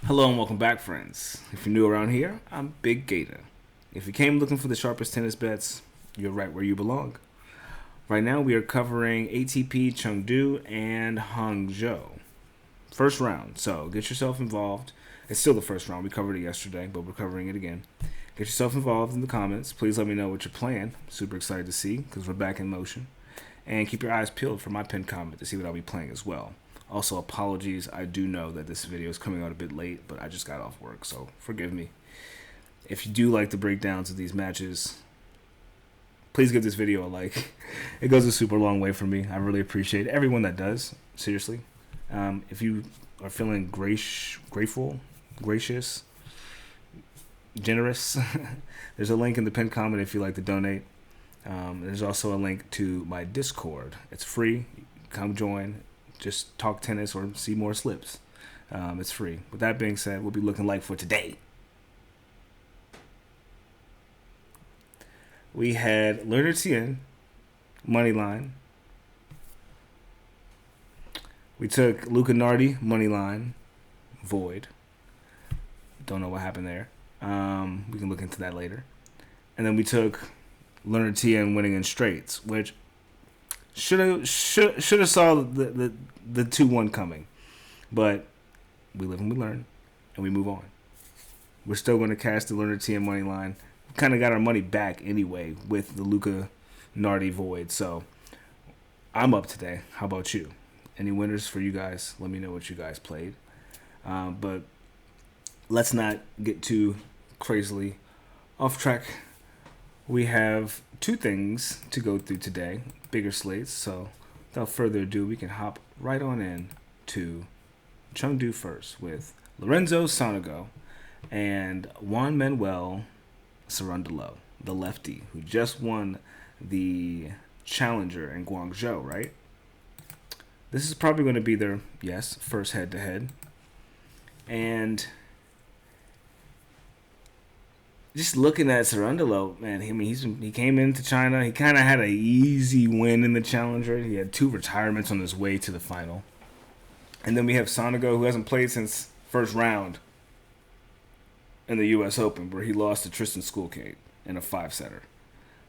Hello and welcome back, friends. If you're new around here, I'm Big Gator. If you came looking for the sharpest tennis bets, you're right where you belong. Right now, we are covering ATP Chengdu and Hangzhou. First round, so get yourself involved. It's still the first round. We covered it yesterday, but we're covering it again. Get yourself involved in the comments. Please let me know what you're playing. Super excited to see because we're back in motion. And keep your eyes peeled for my pinned comment to see what I'll be playing as well. Also, apologies. I do know that this video is coming out a bit late, but I just got off work, so forgive me. If you do like the breakdowns of these matches, please give this video a like. It goes a super long way for me. I really appreciate everyone that does. Seriously. If you are feeling grateful, gracious, generous, there's a link in the pinned comment if you'd like to donate. There's also a link to my Discord. It's free. Come join. Just talk tennis or see more slips. It's free. With that being said, we'll be looking like for today. We had Lerner Tien, money line. We took Luca Nardi, money line, void. Don't know what happened there. We can look into that later. And then we took Lerner Tien winning in straights, which should have saw the 2-1 coming, but we live and we learn, and we move on. We're still going to cash the Lerner Tien money line. We kind of got our money back anyway with the Luca Nardi void, so I'm up today. How about you? Any winners for you guys? Let me know what you guys played. But let's not get too crazily off track. We have 2 things to go through today, bigger slates, so without further ado, we can hop right on in to Chengdu first with Lorenzo Sonego and Juan Manuel Cerundolo, the lefty, who just won the Challenger in Guangzhou, right? This is probably going to be their, first head-to-head. And just looking at Cerundolo, man, he came into China. He kind of had an easy win in the Challenger. He had 2 retirements on his way to the final. And then we have Sonego, who hasn't played since first round in the U.S. Open, where he lost to Tristan Schoolcade in a 5-setter.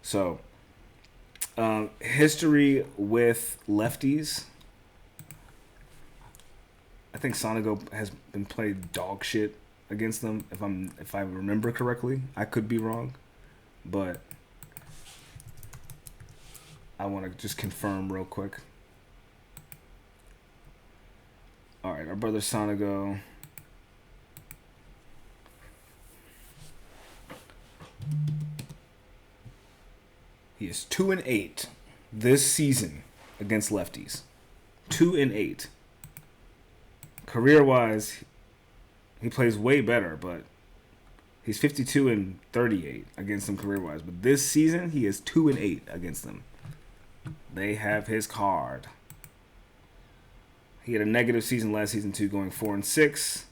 So, history with lefties. I think Sonego has been played dog shit against them, if I remember correctly. I could be wrong, but I want to just confirm real quick. All right, our brother Sonego. He is 2-8 this season against lefties. 2-8. Career-wise, he plays way better, but he's 52-38 against them career-wise. But this season, he is 2-8 against them. They have his card. He had a negative season last season too, going 4-6.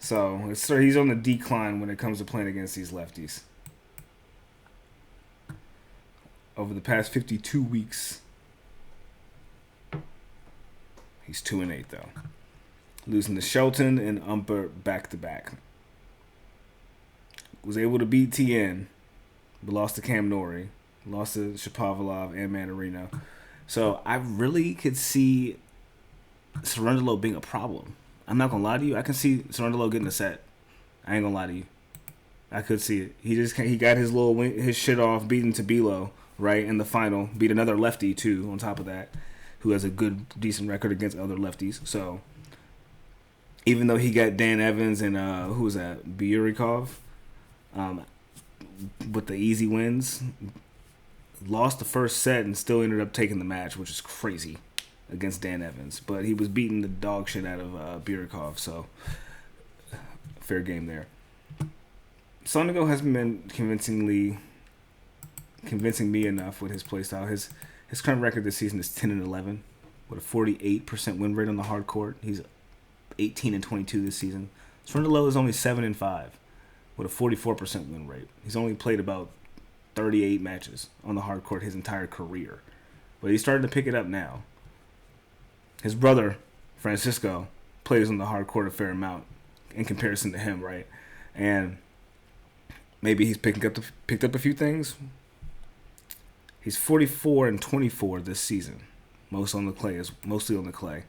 So he's on the decline when it comes to playing against these lefties. Over the past 52 weeks, he's 2-8 though. Losing to Shelton and Umper back-to-back. Was able to beat Tien, but lost to Cam Norrie. Lost to Shapovalov and Manarino. So I really could see Cerundolo being a problem. I'm not going to lie to you. I can see Cerundolo getting a set. I ain't going to lie to you. I could see it. He got his shit off beating Tabilo, right, in the final. Beat another lefty, too, on top of that, who has a good, decent record against other lefties. So even though he got Dan Evans and who was that, Berrettini, with the easy wins, lost the first set and still ended up taking the match, which is crazy, against Dan Evans. But he was beating the dog shit out of Berrettini, so fair game there. Sonego hasn't been convincing me enough with his playstyle. His current record this season is 10-11 with a 48% win rate on the hard court. He's 18-22 this season. Cerundolo is only 7-5 with a 44% win rate. He's only played about 38 matches on the hard court his entire career, but he's starting to pick it up now. His brother Francisco plays on the hard court a fair amount, in comparison to him, right? And maybe he's picked up a few things. He's 44-24 this season, mostly on the clay,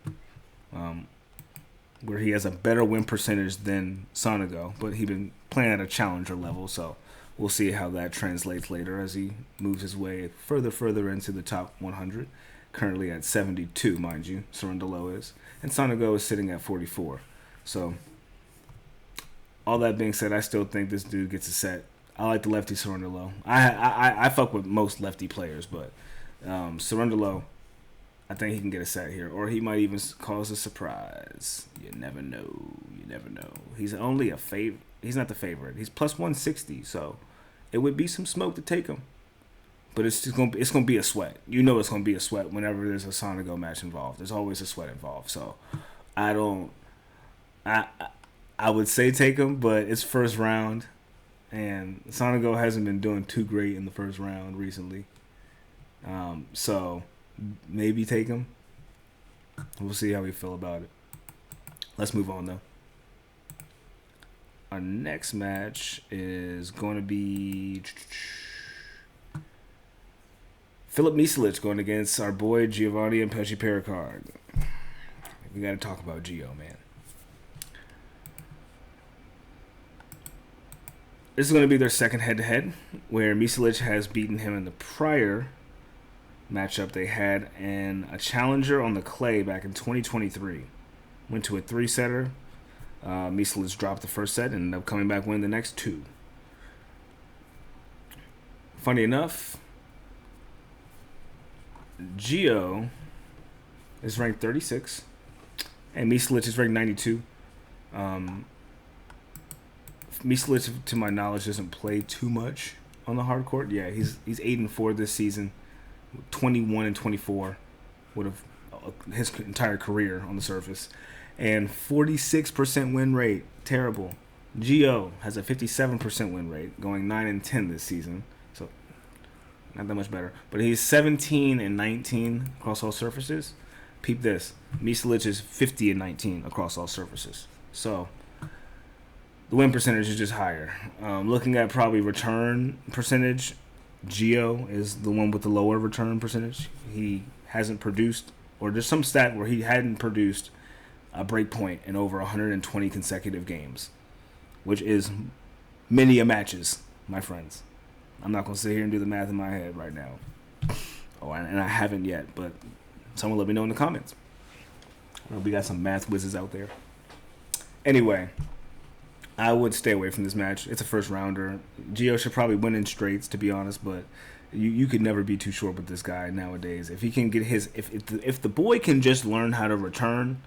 where he has a better win percentage than Sonego, but he's been playing at a challenger level, so we'll see how that translates later as he moves his way further into the top 100. Currently at 72, mind you, Cerundolo is, and Sonego is sitting at 44. So, all that being said, I still think this dude gets a set. I like the lefty Cerundolo. I fuck with most lefty players, but Cerundolo, I think he can get a set here, or he might even cause a surprise. You never know. He's only a favorite. He's not the favorite. He's plus 160, so it would be some smoke to take him. But it's gonna be a sweat. You know it's gonna be a sweat whenever there's a Sonego match involved. There's always a sweat involved. So I would say take him, but it's first round, and Sonego hasn't been doing too great in the first round recently. So maybe take him. We'll see how we feel about it. Let's move on though. Our next match is going to be Filip Misolic going against our boy Giovanni Mpetshi Perricard. We got to talk about Gio, man. This is going to be their second head-to-head, where Misolic has beaten him in the prior matchup they had in a challenger on the clay back in 2023. Went to a 3-setter. Misolic dropped the first set and ended up coming back winning the next 2. Funny enough, Gio is ranked 36, and Misolic is ranked 92. Misolic, to my knowledge, doesn't play too much on the hard court. Yeah, he's 8-4 this season, 21-24, would have his entire career on the surface, and 46% win rate. Terrible. Gio has a 57% win rate, going 9-10 this season. So not that much better. But he's 17-19 across all surfaces. Peep this. Misolic is 50-19 across all surfaces. So the win percentage is just higher. Looking at probably return percentage, Gio is the one with the lower return percentage. He hasn't produced, or there's some stat where he hadn't produced a break point in over 120 consecutive games, which is many a matches, my friends. I'm not going to sit here and do the math in my head right now. Oh, and I haven't yet, but someone let me know in the comments. We got some math whizzes out there. Anyway, I would stay away from this match. It's a first rounder. Gio should probably win in straights, to be honest, but you could never be too short with this guy nowadays. If he can get if the boy can just learn how to return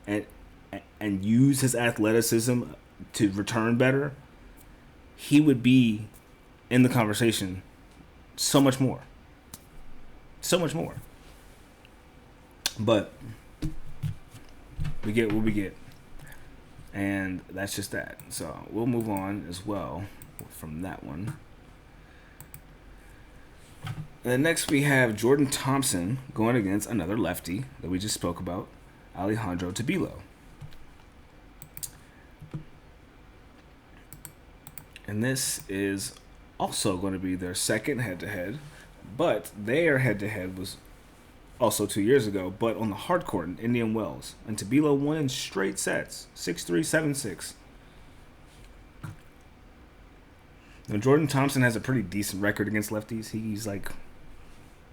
and use his athleticism to return better, he would be in the conversation so much more. But we get what we get. And that's just that. So we'll move on as well from that one. And next we have Jordan Thompson going against another lefty that we just spoke about, Alejandro Tabilo. And this is also going to be their second head-to-head, but their head-to-head was also 2 years ago, but on the hard court in Indian Wells. And Tabilo won in straight sets, 6-3, 7-6. Now, Jordan Thompson has a pretty decent record against lefties. He's like,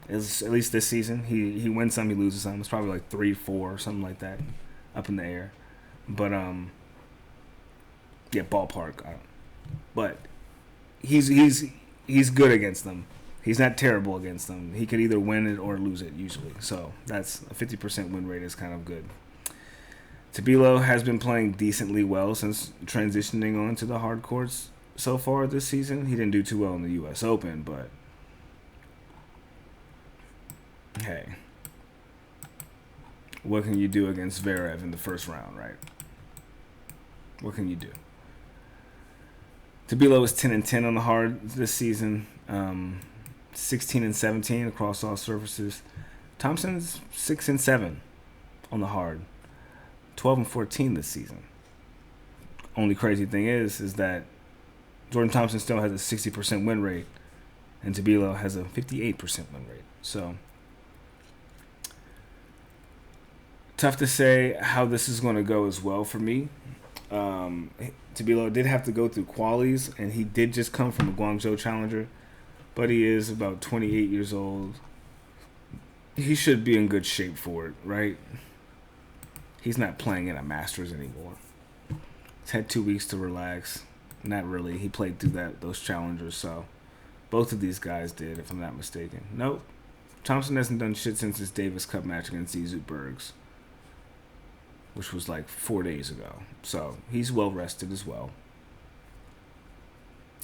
at least this season, he wins some, he loses some. It's probably like 3-4 or something like that, up in the air. But yeah, ballpark. But he's good against them. He's not terrible against them. He could either win it or lose it usually. So that's a 50% win rate is kind of good. Tabilo has been playing decently well since transitioning on to the hard courts so far this season. He didn't do too well in the U.S. Open, but hey, what can you do against Zverev in the first round, right? What can you do? Tabilo is 10-10 on the hard this season, 16-17 across all surfaces. Thompson's 6-7 on the hard, 12-14 this season. Only crazy thing is that Jordan Thompson still has a 60% win rate, and Tabilo has a 58% win rate. So, tough to say how this is going to go as well for me. Tabilo did have to go through qualies, and he did just come from a Guangzhou challenger, but he is about 28 years old. He should be in good shape for it, right? He's not playing in a Masters anymore. He's had 2 weeks to relax. Not really. He played through those challengers, so both of these guys did, if I'm not mistaken. Nope. Thompson hasn't done shit since his Davis Cup match against Zeppieri Bergs, which was like 4 days ago. So he's well rested as well,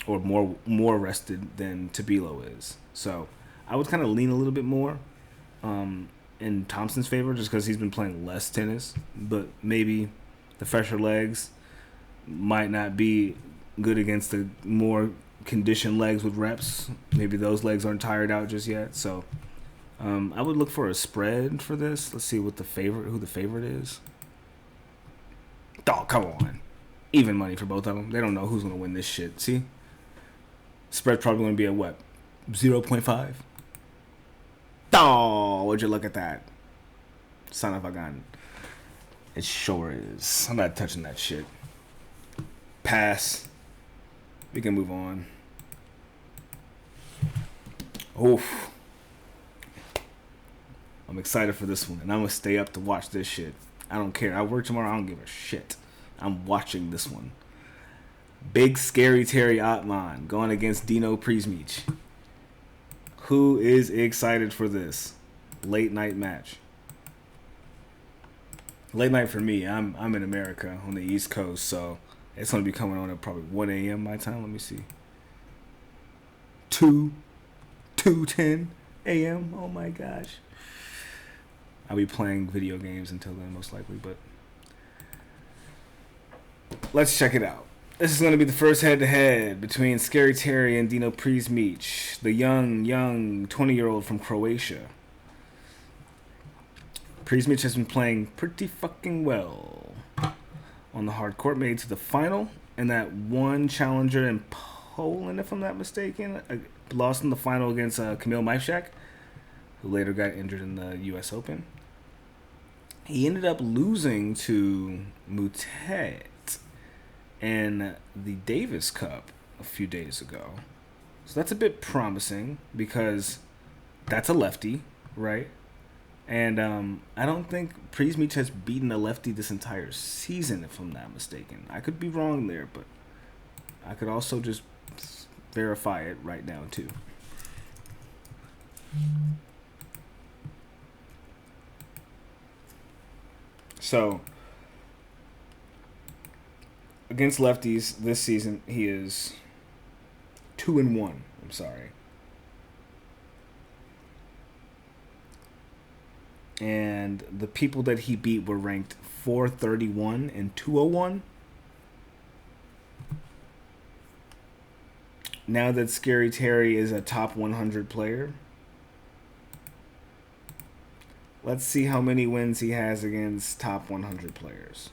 or more rested than Tabilo is. So I would kind of lean a little bit more in Thompson's favor, just because he's been playing less tennis. But maybe the fresher legs might not be good against the more conditioned legs with reps. Maybe those legs aren't tired out just yet. So I would look for a spread for this. Let's see who the favorite is. Oh, come on. Even money for both of them. They don't know who's going to win this shit. See? Spread's probably going to be at what? 0.5? Oh, would you look at that? Son of a gun. It sure is. I'm not touching that shit. Pass. We can move on. Oof. I'm excited for this one, and I'm going to stay up to watch this shit. I don't care. I work tomorrow. I don't give a shit. I'm watching this one. Big Scary Terry Atmane going against Dino Prizmic. Who is excited for this late night match? Late night for me. I'm in America on the East Coast, so it's going to be coming on at probably 1 a.m. my time. Let me see. 2:10 a.m. Oh my gosh. I'll be playing video games until then, most likely, but let's check it out. This is going to be the first head-to-head between Scary Terry and Dino Prizmic, the young 20-year-old from Croatia. Prizmic has been playing pretty fucking well on the hard court, made to the final, and that one challenger in Poland, if I'm not mistaken, lost in the final against Kamil Majchak, who later got injured in the U.S. Open. He ended up losing to Mutet in the Davis Cup a few days ago. So that's a bit promising because that's a lefty, right? And I don't think Prizmic has beaten a lefty this entire season, if I'm not mistaken. I could be wrong there, but I could also just verify it right now, too. So, against lefties this season, he is 2-1. I'm sorry. And the people that he beat were ranked 431 and 201. Now that Scary Terry is a top 100 player, let's see how many wins he has against top 100 players.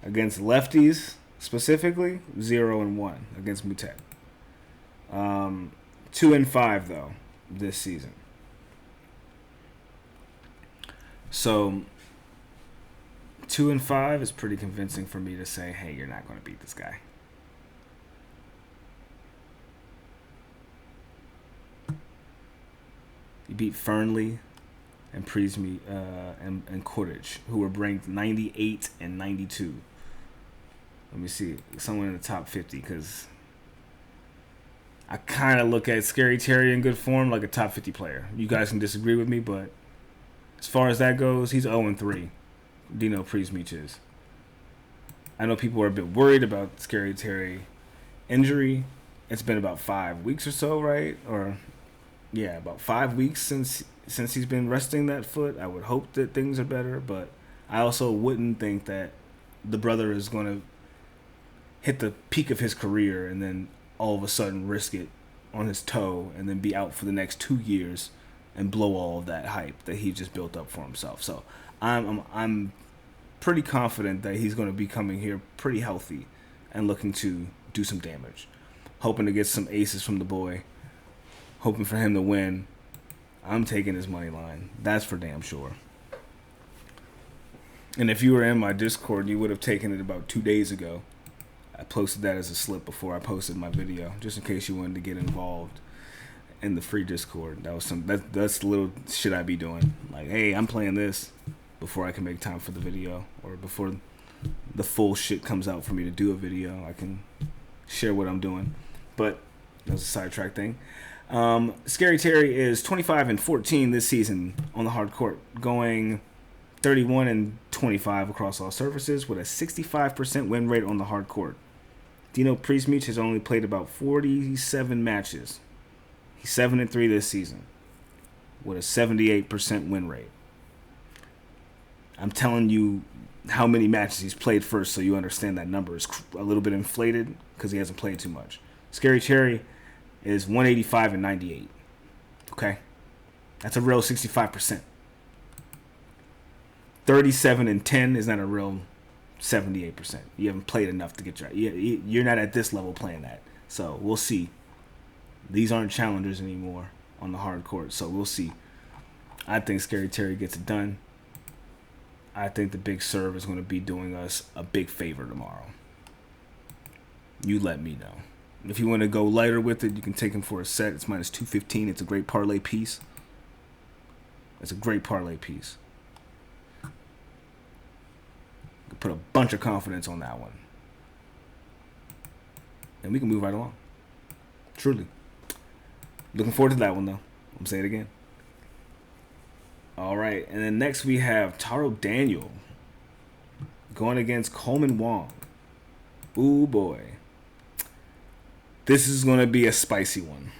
Against lefties, specifically, 0-1 against Mutet. 2-5 though this season. So 2-5 is pretty convincing for me to say, hey, you're not going to beat this guy. You beat Fernley and Prizmic and Korda, who were ranked 98 and 92. Let me see, someone in the top 50, because I kind of look at Scary Terry in good form like a top 50 player. You guys can disagree with me, but as far as that goes, he's 0-3. Dino Prizmic is. I know people are a bit worried about Scary Terry injury. It's been about 5 weeks or so, right? Or yeah, about 5 weeks since he's been resting that foot. I would hope that things are better, but I also wouldn't think that the brother is going to hit the peak of his career and then all of a sudden risk it on his toe and then be out for the next 2 years and blow all of that hype that he just built up for himself. So I'm pretty confident that he's going to be coming here pretty healthy and looking to do some damage. Hoping to get some aces from the boy. Hoping for him to win. I'm taking his money line. That's for damn sure. And if you were in my Discord, you would have taken it about 2 days ago. I posted that as a slip before I posted my video, just in case you wanted to get involved in the free Discord. That's the little shit I be doing. Like, hey, I'm playing this before I can make time for the video, or before the full shit comes out for me to do a video. I can share what I'm doing. But that's a sidetrack thing. Scary Terry is 25-14 this season on the hard court, going 31-25 across all surfaces with a 65% win rate on the hard court. Dino Prizmic has only played about 47 matches. He's 7-3 this season with a 78% win rate. I'm telling you how many matches he's played first, so you understand that number is a little bit inflated because he hasn't played too much. Scary Terry is 185-98. Okay? That's a real 65%. 37-10 is not a real 78%. You haven't played enough to get you're not at this level playing that. So we'll see. These aren't challengers anymore on the hard court, so we'll see. I think Scary Terry gets it done. I think the big serve is going to be doing us a big favor tomorrow. You let me know. If you want to go lighter with it, you can take him for a set. It's minus 215. It's a great parlay piece. It's a great parlay piece. Put a bunch of confidence on that one. And we can move right along. Truly. Looking forward to that one, though. I'm saying it again. All right. And then next we have Taro Daniel going against Coleman Wong. Ooh, boy. This is going to be a spicy one.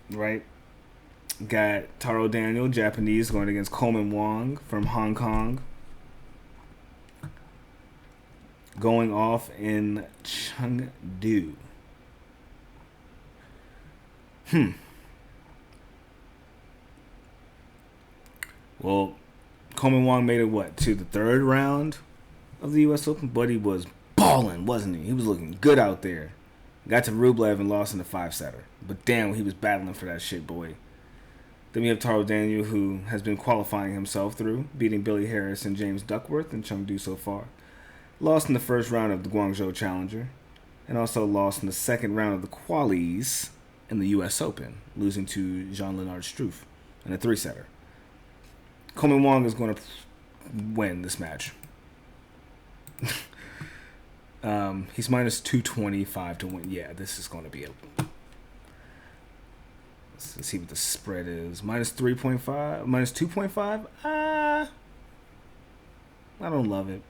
Right? Got Taro Daniel, Japanese, going against Coleman Wong from Hong Kong. Going off in Chengdu. Well, Coleman Wong made it, to the third round of the U.S. Open? But he was balling, wasn't he? He was looking good out there. Got to Rublev and lost in the 5-setter. But damn, he was battling for that shit, boy. Then we have Taro Daniel, who has been qualifying himself through, beating Billy Harris and James Duckworth in Chengdu so far. Lost in the first round of the Guangzhou Challenger, and also lost in the second round of the qualies in the U.S. Open, losing to Jean-Leonard Struff in a 3-setter. Coleman Wong is going to win this match. He's minus 225 to win. Yeah, this is going to be a... Let's see what the spread is. Minus 3.5? Minus 2.5? I don't love it.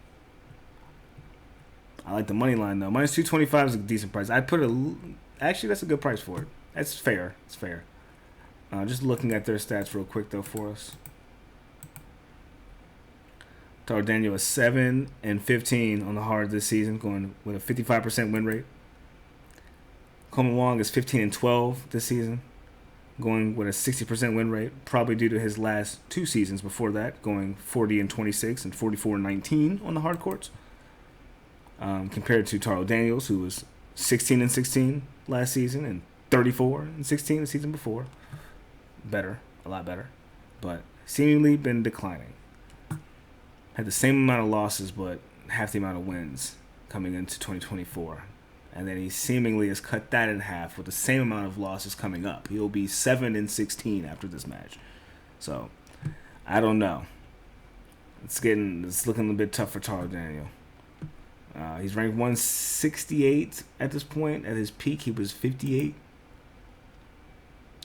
I like the money line, though. Minus 225 is a decent price. I'd put actually, that's a good price for it. That's fair. It's fair. Just looking at their stats real quick, though, for us. Taro Daniel is 7-15 on the hard this season, going with a 55% win rate. Coleman Wong is 15-12 this season, going with a 60% win rate, probably due to his last 2 seasons before that, going 40-26 and 44-19 on the hard courts. Compared to Taro Daniels, who was 16-16 last season and 34-16 the season before. Better, a lot better, but seemingly been declining. Had the same amount of losses, but half the amount of wins coming into 2024. And then he seemingly has cut that in half with the same amount of losses coming up. He'll be 7-16 after this match. So, I don't know. It's looking a bit tough for Taro Daniel. He's ranked 168 at this point. At his peak, he was 58.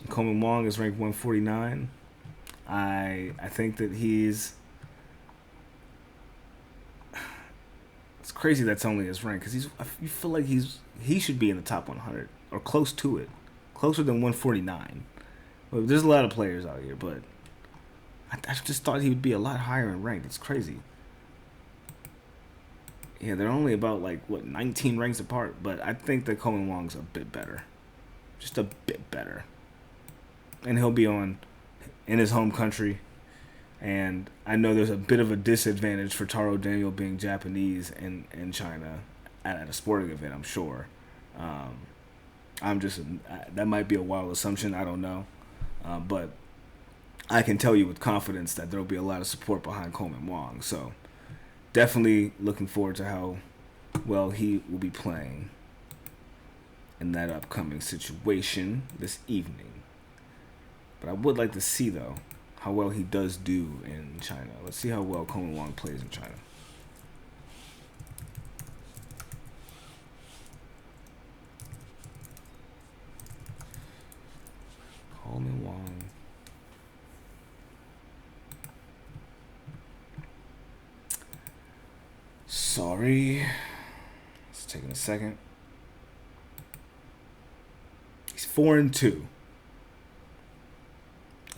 Coleman Wong is ranked 149. I think that he's... It's crazy that's only his rank, because you feel like he should be in the top 100 or close to it, closer than 149. Well, there's a lot of players out here, but I just thought he would be a lot higher in rank. It's crazy. Yeah, they're only about 19 ranks apart, but I think that Coleman Wong's a bit better, just a bit better. and he'll be on in his home country. And I know there's a bit of a disadvantage for Taro Daniel being Japanese in China at a sporting event, I'm sure. I'm just that might be a wild assumption. I don't know, but I can tell you with confidence that there will be a lot of support behind Coleman Wong. So definitely looking forward to how well he will be playing in that upcoming situation this evening. But I would like to see though how well he does do in China. Let's see how well Coleman Wong plays in China. Coleman Wong. Sorry. It's taking a second. He's 4-2.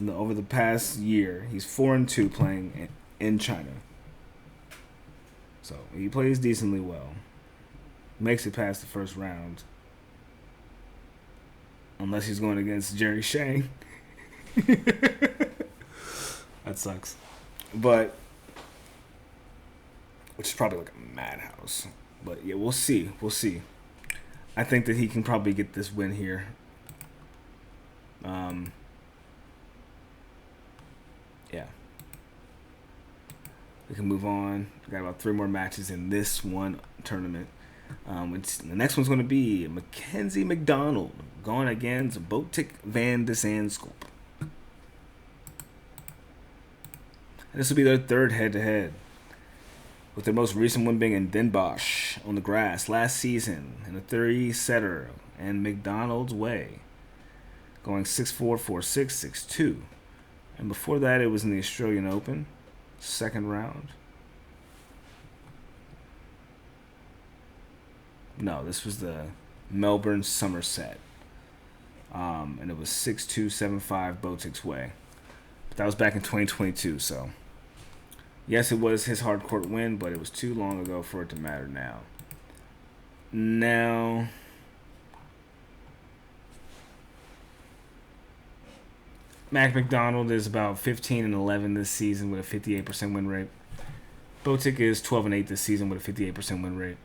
Over the past year, he's 4-2 playing in China. So he plays decently well. Makes it past the first round. Unless he's going against Jerry Shang. That sucks. But, which is probably like a madhouse. But yeah, we'll see. We'll see. I think that he can probably get this win here. Yeah. We can move on. We got about 3 more matches in this one tournament. The next one's going to be Mackenzie McDonald going against Botic van de Zandschulp. This will be their third head-to-head, with their most recent one being in Den Bosch on the grass last season in a 3-setter and McDonald's way, going 6-4, 4-6, 6-2. And before that, it was in the Australian Open, second round. No, this was the Melbourne Somerset. And it was 6-2, 7-5 Botic's way. But that was back in 2022, so... Yes, it was his hard court win, but it was too long ago for it to matter now. Now... Mac McDonald is about 15-11 this season with a 58% win rate. Botic is 12-8 this season with a 58% win rate,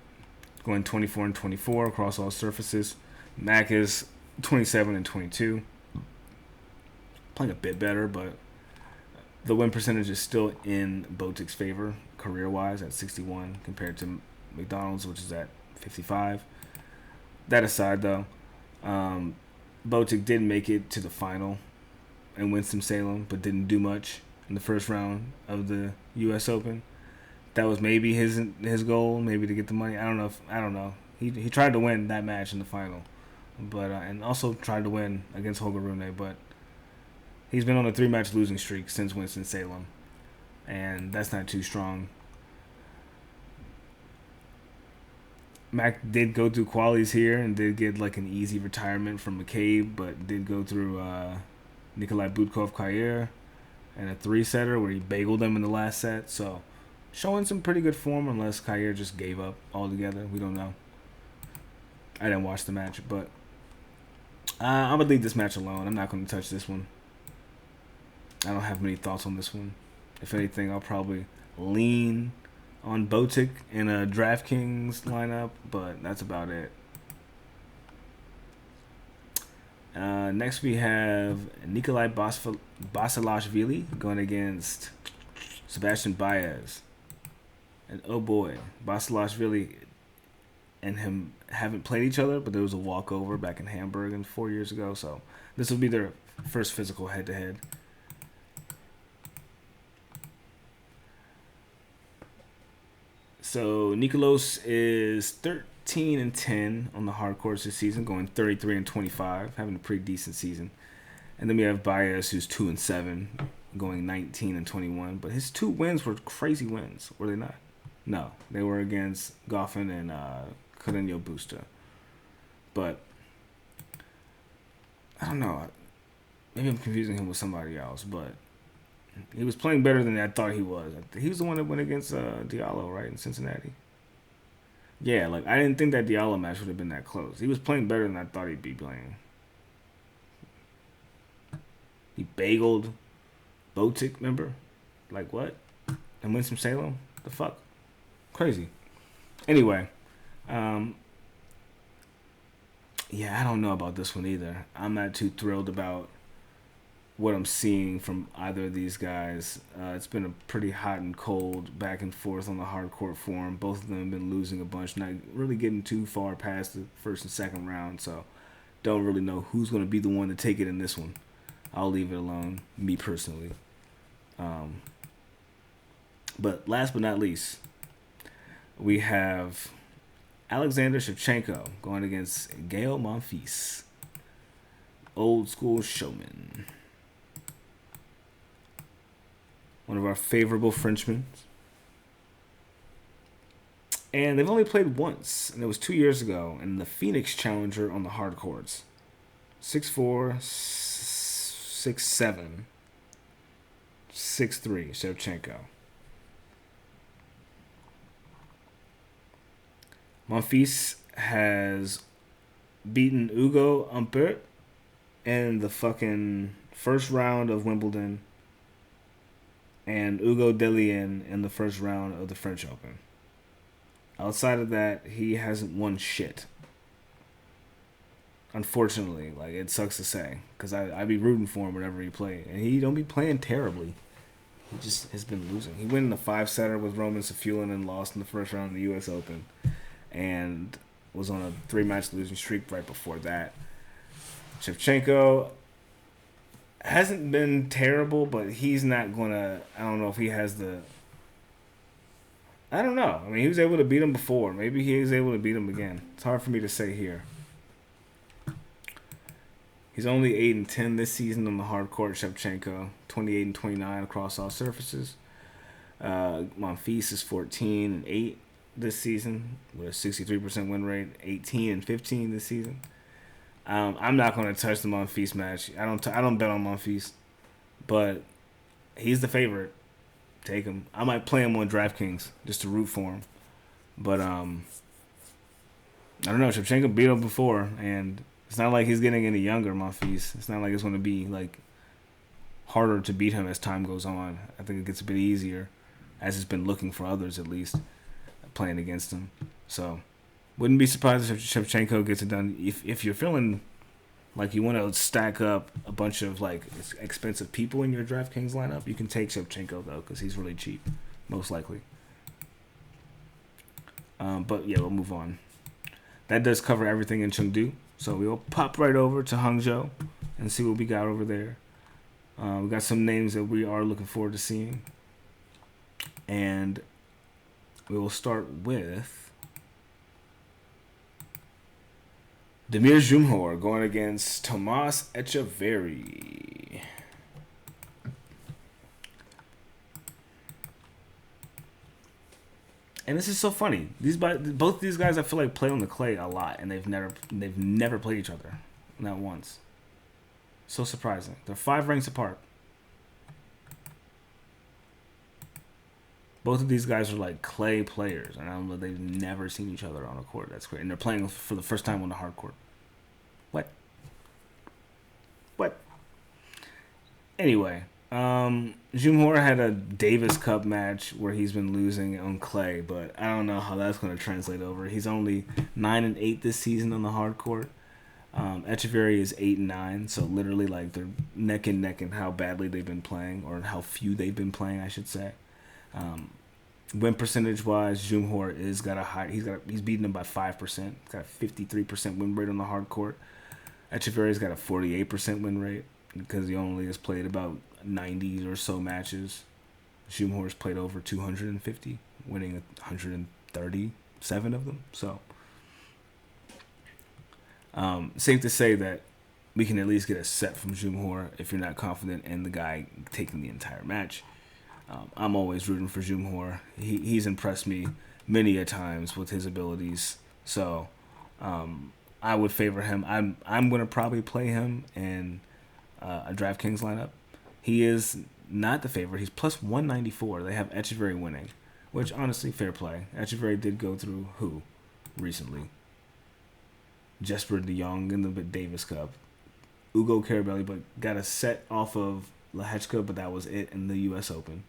going 24-24 across all surfaces. Mac is 27-22, playing a bit better, but the win percentage is still in Botic's favor career-wise at 61 compared to McDonald's, which is at 55. That aside, though, Botic did make it to the final in Winston-Salem, but didn't do much in the first round of the U.S. Open. That was maybe his goal, maybe to get the money. I don't know. He tried to win that match in the final, but and also tried to win against Holger Rune, but he's been on a 3-match losing streak since Winston-Salem, and that's not too strong. Mac did go through qualies here and did get like an easy retirement from McCabe, but did go through Nikolai Budkov-Kair and a 3-setter where he bageled him in the last set. So showing some pretty good form, unless Kair just gave up altogether. We don't know. I didn't watch the match, but I'm going to leave this match alone. I'm not going to touch this one. I don't have many thoughts on this one. If anything, I'll probably lean on Botic in a DraftKings lineup, but that's about it. Next we have Nikolai Basilashvili going against Sebastian Baez. And oh boy, Basilashvili and him haven't played each other, but there was a walkover back in Hamburg 4 years ago, so this will be their first physical head-to-head. So Nikolaos is 13-10 on the hard courts this season, going 33-25, having a pretty decent season. And then we have Baez, who's 2-7, going 19-21. But his 2 wins were crazy wins, were they not? No, they were against Goffin and Carreño Busta. But I don't know. Maybe I'm confusing him with somebody else, but he was playing better than I thought he was. He was the one that went against Diallo, right, in Cincinnati? Yeah, like, I didn't think that Diallo match would have been that close. He was playing better than I thought he'd be playing. He bageled Vukic, remember? Like, what? And Winston-Salem? The fuck? Crazy. Anyway, yeah, I don't know about this one either. I'm not too thrilled about what I'm seeing from either of these guys. It's been a pretty hot and cold back and forth on the hardcourt form. Both of them have been losing a bunch, not really getting too far past the first and second round, so don't really know who's going to be the one to take it in this one. I'll leave it alone, me personally. But last but not least, we have Alexander Shevchenko going against Gael Monfils. Old school showman. One of our favorable Frenchmen. And they've only played once, and it was 2 years ago, in the Phoenix Challenger on the hard courts. 6'4", 6'7", 6'3", Shevchenko. Monfils has beaten Ugo Humbert in the fucking first round of Wimbledon and Ugo Delien in the first round of the French Open. Outside of that, he hasn't won shit. Unfortunately, like, it sucks to say, because I be rooting for him whenever he play, and he don't be playing terribly. He just has been losing. He won the 5-setter with Roman Safulin and lost in the first round of the U.S. Open, and was on a 3-match losing streak right before that. Shevchenko hasn't been terrible, but he's not gonna. I don't know if he has the. I don't know. I mean, he was able to beat him before. Maybe he is able to beat him again. It's hard for me to say here. He's only 8-10 this season on the hard court. Shevchenko 28-29 across all surfaces. Monfils is 14-8 this season with a 63% win rate. 18-15 this season. I'm not going to touch the Monfils match. I don't bet on Monfils, but he's the favorite. Take him. I might play him on DraftKings just to root for him, but I don't know. Shevchenko beat him before, and it's not like he's getting any younger. Monfils. It's not like it's going to be like harder to beat him as time goes on. I think it gets a bit easier, as it's been looking for others at least playing against him. So. Wouldn't be surprised if Shevchenko gets it done. If you're feeling like you want to stack up a bunch of like expensive people in your DraftKings lineup, you can take Shevchenko though, because he's really cheap, most likely. But yeah, we'll move on. That does cover everything in Chengdu, so we'll pop right over to Hangzhou and see what we got over there. We got some names that we are looking forward to seeing, and we will start with Damir Dzumhur going against Tomas Etcheverry. And this is so funny. Both these guys, I feel like, play on the clay a lot, and they've never played each other, not once. So surprising. They're 5 ranks apart. Both of these guys are like clay players, and I don't know, they've never seen each other on a court. That's great. And they're playing for the first time on the hard court. What? Anyway, Dzumhur had a Davis Cup match where he's been losing on clay, but I don't know how that's going to translate over. He's only 9-8 this season on the hard court. Etcheverry is 8-9, so literally like they're neck and neck in how badly they've been playing, or how few they've been playing, I should say. Win percentage wise, Dzumhur is got a high. He's beaten them by 5%. He's got a 53% win rate on the hard court. Etcheverry's got a 48% win rate because he only has played about 90 or so matches. Dzumhur's played over 250, winning 137 of them. So, safe to say that we can at least get a set from Dzumhur if you're not confident in the guy taking the entire match. I'm always rooting for Dzumhur. He's impressed me many a times with his abilities. So I would favor him. I'm going to probably play him in a DraftKings lineup. He is not the favorite. He's plus 194. They have Etcheverry winning, which honestly, fair play. Etcheverry did go through who recently? Jesper de Jong in the Davis Cup. Ugo Carabelli, but got a set off of Lehechka, but that was it in the U.S. Open.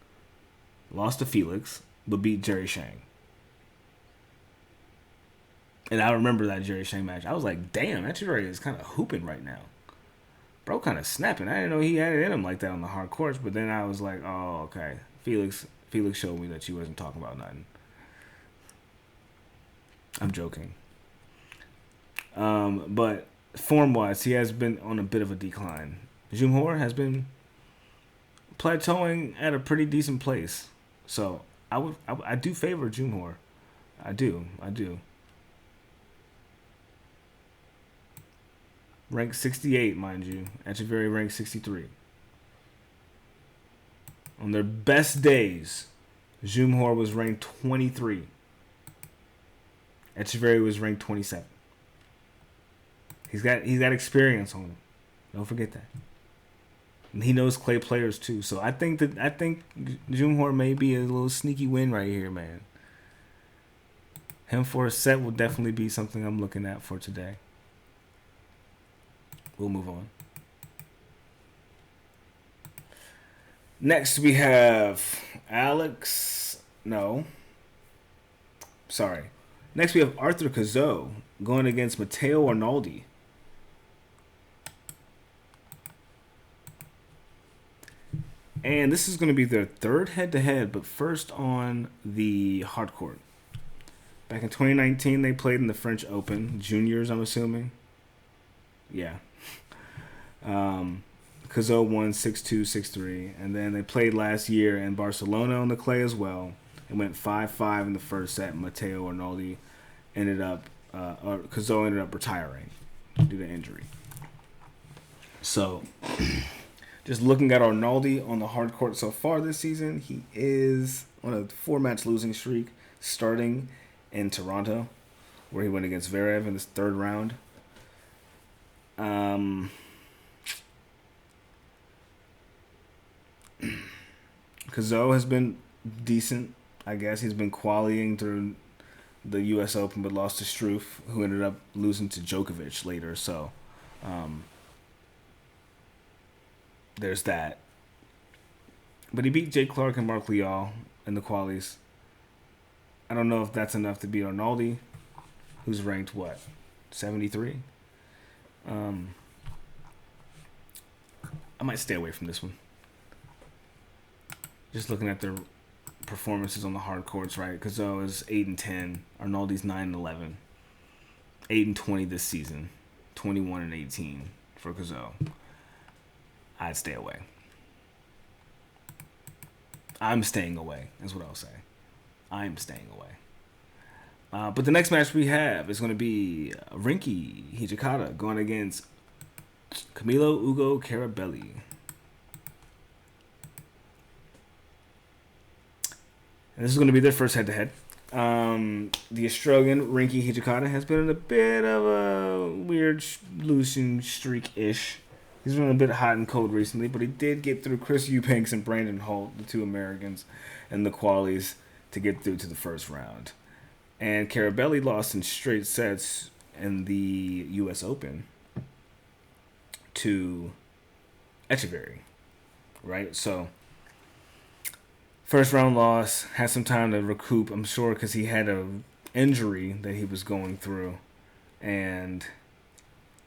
Lost to Felix, but beat Jerry Shang. And I remember that Jerry Shang match. I was like, damn, Etcheverry is kind of hooping right now. Bro kind of snapping. I didn't know he had it in him like that on the hard courts, but then I was like, oh, okay. Felix showed me that she wasn't talking about nothing. I'm joking. But form-wise, he has been on a bit of a decline. Dzumhur has been plateauing at a pretty decent place. So I do favor Dzumhur. I do. Ranked 68, mind you. Etcheverry ranked 63. On their best days, Dzumhur was ranked 23. Etcheverry was ranked 27. He's got experience on him. Don't forget that. And he knows clay players too. So I think Dzumhur may be a little sneaky win right here, man. Him for a set will definitely be something I'm looking at for today. We'll move on. Next we have Next we have Arthur Cazaux going against Matteo Arnaldi. And this is going to be their third head-to-head, but first on the hard court. Back in 2019, they played in the French Open. Juniors, I'm assuming. Yeah. Cazaux won 6-2, 6-3. And then they played last year in Barcelona on the clay as well. It went 5-5 in the first set. Matteo Arnaldi Cazaux ended up retiring due to injury. So, just looking at Arnaldi on the hard court so far this season, he is on a 4-match losing streak, starting in Toronto, where he went against Zverev in this third round. Cazaux has been decent, I guess. He's been qualifying through the U.S. Open, but lost to Struff, who ended up losing to Djokovic later. So, there's that. But he beat Jake Clark and Mark Leal in the qualies. I don't know if that's enough to beat Arnaldi, who's ranked, 73? I might stay away from this one. Just looking at their performances on the hard courts, right? Cazaux is 8-10. Arnaldi's 9-11. 8-20 this season. 21-18 for Cazaux. I'd stay away. I'm staying away, is what I'll say. I'm staying away. But the next match we have is going to be Rinky Hijikata going against Camilo Ugo Carabelli. And this is going to be their first head-to-head. The Australian Rinky Hijikata has been in a bit of a weird losing streak-ish. He's been a bit hot and cold recently, but he did get through Chris Eubanks and Brandon Holt, the two Americans, in the qualies to get through to the first round. And Carabelli lost in straight sets in the U.S. Open to Etcheverry, right? So, first round loss, had some time to recoup, I'm sure, because he had an injury that he was going through. And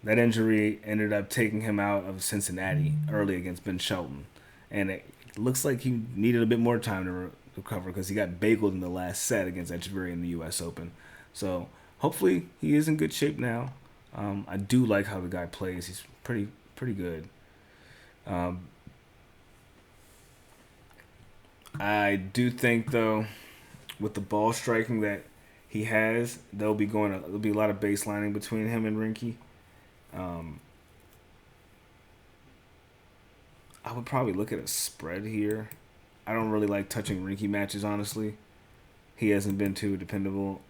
that injury ended up taking him out of Cincinnati early against Ben Shelton. And it looks like he needed a bit more time to recover because he got bageled in the last set against Etcheverry in the U.S. Open. So hopefully he is in good shape now. I do like how the guy plays. He's pretty good. I do think, though, with the ball striking that he has, there'll be a lot of baselining between him and Rinky. I would probably look at a spread here. I don't really like touching Rinky matches, honestly. He hasn't been too dependable.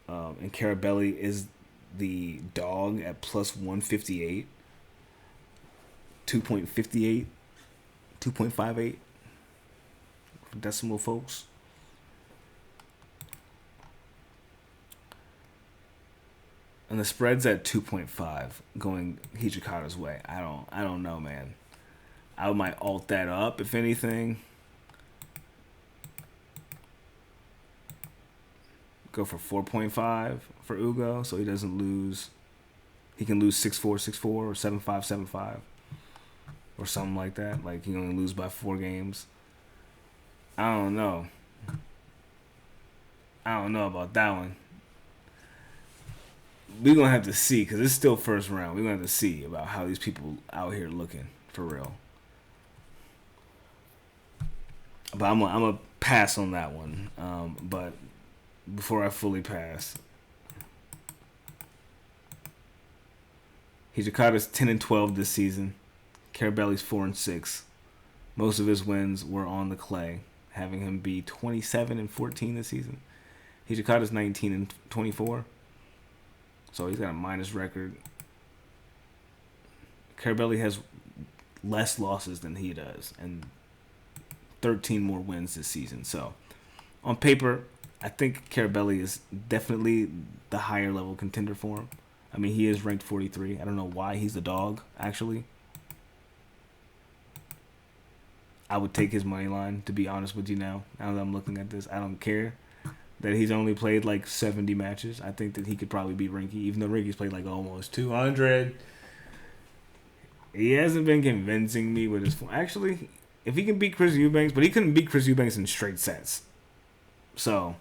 And Carabelli is the dog at plus 158. 2.58. 2.58. For decimal folks. And the spread's at 2.5 going Hijikata's way. I don't know, man. I might alt that up if anything. Go for 4.5 for Ugo so he doesn't lose. He can lose 6-4, 6-4 or 7-5, 7-5 or something like that. Like he only lose by 4 games. I don't know. I don't know about that one. We're going to have to see because it's still first round. We're going to have to see about how these people out here looking for real. But I'm going to pass on that one. But before I fully pass, Hijikata's 10-12 this season. Carabelli's 4-6. Most of his wins were on the clay, having him be 27-14 this season. Hijikata's 19-24. So he's got a minus record. Carabelli has less losses than he does and 13 more wins this season. So on paper, I think Carabelli is definitely the higher level contender for him. I mean, he is ranked 43. I don't know why he's the dog, actually. I would take his money line, to be honest with you now. Now that I'm looking at this, I don't care that he's only played like 70 matches. I think that he could probably beat Rinky, even though Rinky's played like almost 200. He hasn't been convincing me with his form. Actually, if he can beat Chris Eubanks, but he couldn't beat Chris Eubanks in straight sets. So,